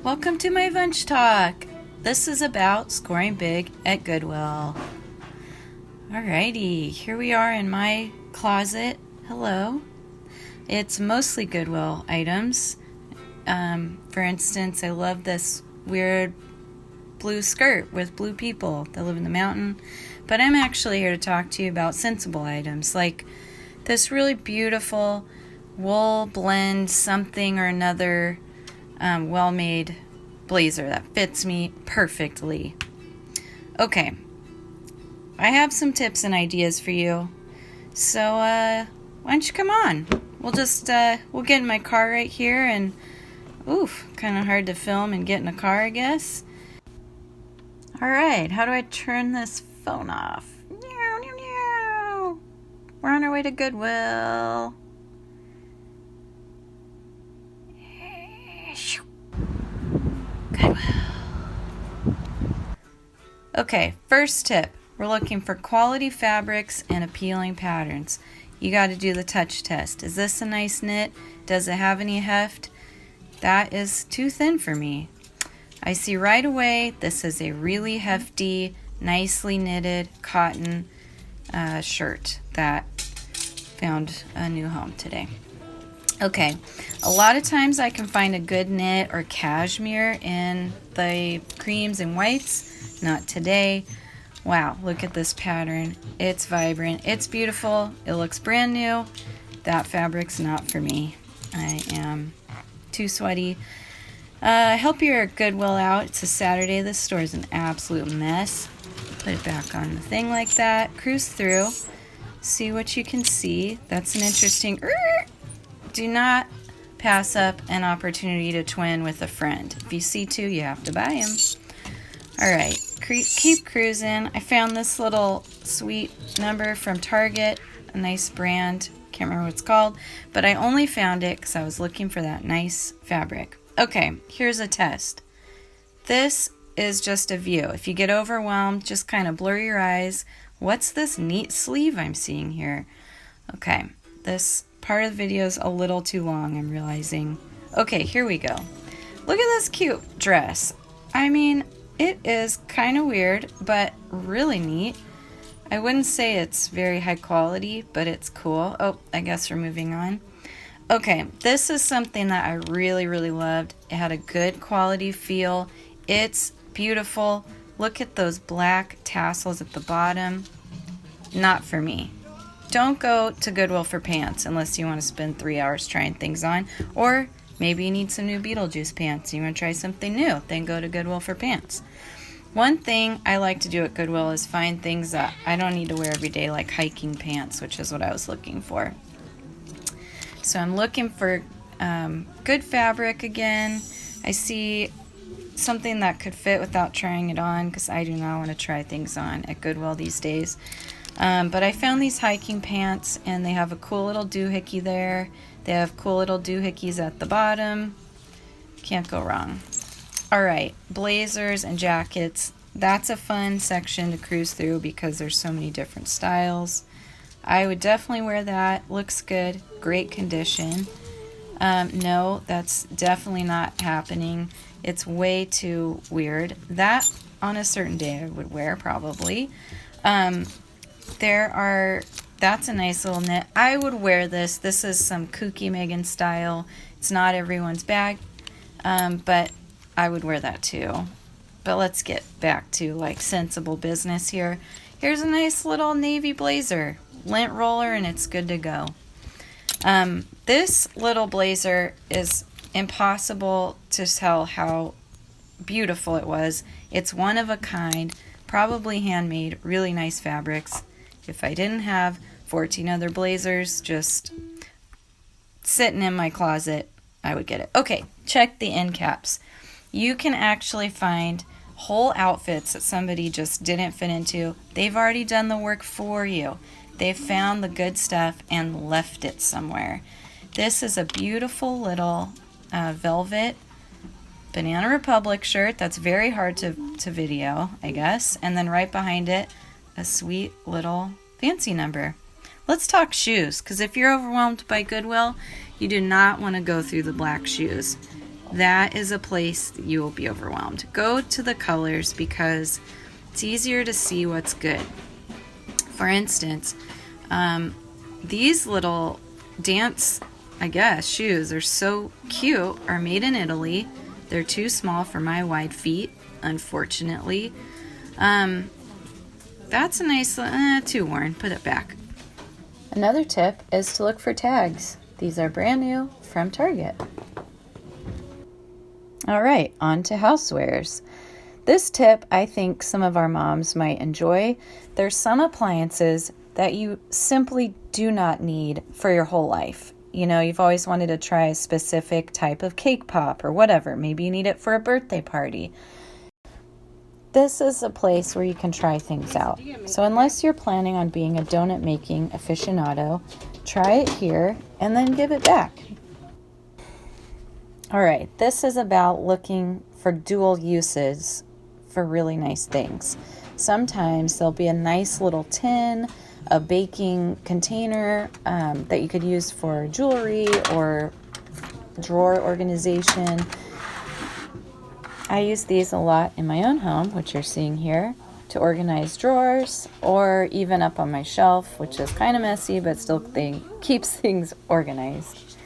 Welcome to my lunch talk. This is about scoring big at Goodwill. Alrighty, here we are in my closet. Hello. It's mostly Goodwill items. For instance, I love this weird blue skirt with blue people that live in the mountain. But I'm actually here to talk to you about sensible items, like this really beautiful wool blend something or another well-made blazer that fits me perfectly. Okay, I have some tips and ideas for you. So why don't you come on? We'll get in my car right here and kind of hard to film and get in a car, I guess. All right, how do I turn this phone off? Meow, meow, meow. We're on our way to Goodwill. Goodwill. Okay, first tip. We're looking for quality fabrics and appealing patterns. You got to do the touch test. Is this a nice knit? Does it have any heft? That is too thin for me. I see right away this is a really hefty, nicely knitted cotton shirt that found a new home today. Okay, a lot of times I can find a good knit or cashmere in the creams and whites. Not today. Wow, look at this pattern. It's vibrant, it's beautiful, it looks brand new. That fabric's not for me. I am too sweaty. Help your Goodwill out. It's a Saturday. This store is an absolute mess. Put it back on the thing like that. Cruise through. See what you can see. That's an interesting... Do not pass up an opportunity to twin with a friend. If you see two, you have to buy them. Alright, keep cruising. I found this little sweet number from Target. A nice brand. Can't remember what it's called. But I only found it because I was looking for that nice fabric. Okay, here's a test. This is just a view. If you get overwhelmed, just kind of blur your eyes. What's this neat sleeve I'm seeing here? Okay, this part of the video is a little too long, I'm realizing. Okay, here we go. Look at this cute dress. I mean, it is kind of weird, but really neat. I wouldn't say it's very high quality, but it's cool. Oh, I guess we're moving on. Okay, this is something that I really, really loved. It had a good quality feel. It's beautiful. Look at those black tassels at the bottom. Not for me. Don't go to Goodwill for pants unless you want to spend 3 hours trying things on. Or maybe you need some new Beetlejuice pants. You want to try something new. Then go to Goodwill for pants. One thing I like to do at Goodwill is find things that I don't need to wear every day, like hiking pants, which is what I was looking for. So I'm looking for good fabric again. I see something that could fit without trying it on because I do not want to try things on at Goodwill these days. But I found these hiking pants and they have a cool little doohickey there. They have cool little doohickeys at the bottom. Can't go wrong. Alright, blazers and jackets. That's a fun section to cruise through because there's so many different styles. I would definitely wear that. Looks good. Great condition. No, that's definitely not happening. It's way too weird. That, on a certain day, I would wear, probably. That's a nice little knit. I would wear this. This is some kooky Megan style. It's not everyone's bag, but I would wear that too. But let's get back to, like, sensible business here. Here's a nice little navy blazer. Lint roller and it's good to go. This little blazer is impossible to tell how beautiful it was. It's one of a kind, probably handmade, really nice fabrics. If I didn't have 14 other blazers just sitting in my closet, I would get it. Okay, check the end caps. You can actually find whole outfits that somebody just didn't fit into. They've already done the work for you. They found the good stuff and left it somewhere. This is a beautiful little velvet Banana Republic shirt that's very hard to video, I guess. And then right behind it, a sweet little fancy number. Let's talk shoes, because if you're overwhelmed by Goodwill, you do not want to go through the black shoes. that is a place that you will be overwhelmed. Go to the colors because it's easier to see what's good. For instance, these little dance, I guess, shoes are so cute, are made in Italy. They're too small for my wide feet, unfortunately. That's a nice, too worn, put it back. Another tip is to look for tags. These are brand new from Target. All right, on to housewares. This tip I think some of our moms might enjoy. There's some appliances that you simply do not need for your whole life. You know, you've always wanted to try a specific type of cake pop or whatever. Maybe you need it for a birthday party. This is a place where you can try things out. So unless you're planning on being a donut making aficionado, try it here and then give it back. All right, this is about looking for dual uses for really nice things. Sometimes there'll be a nice little tin, a baking container that you could use for jewelry or drawer organization. I use these a lot in my own home, which you're seeing here, to organize drawers or even up on my shelf, which is kind of messy, but still keeps things organized.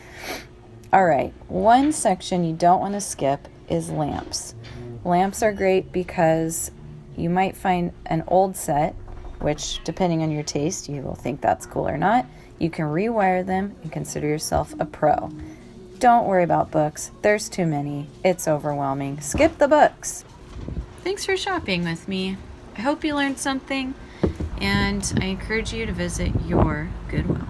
All right, one section you don't want to skip is lamps. Lamps are great because you might find an old set, which depending on your taste, you will think that's cool or not. You can rewire them and consider yourself a pro. Don't worry about books. There's too many. It's overwhelming. Skip the books. Thanks for shopping with me. I hope you learned something, and I encourage you to visit your Goodwill.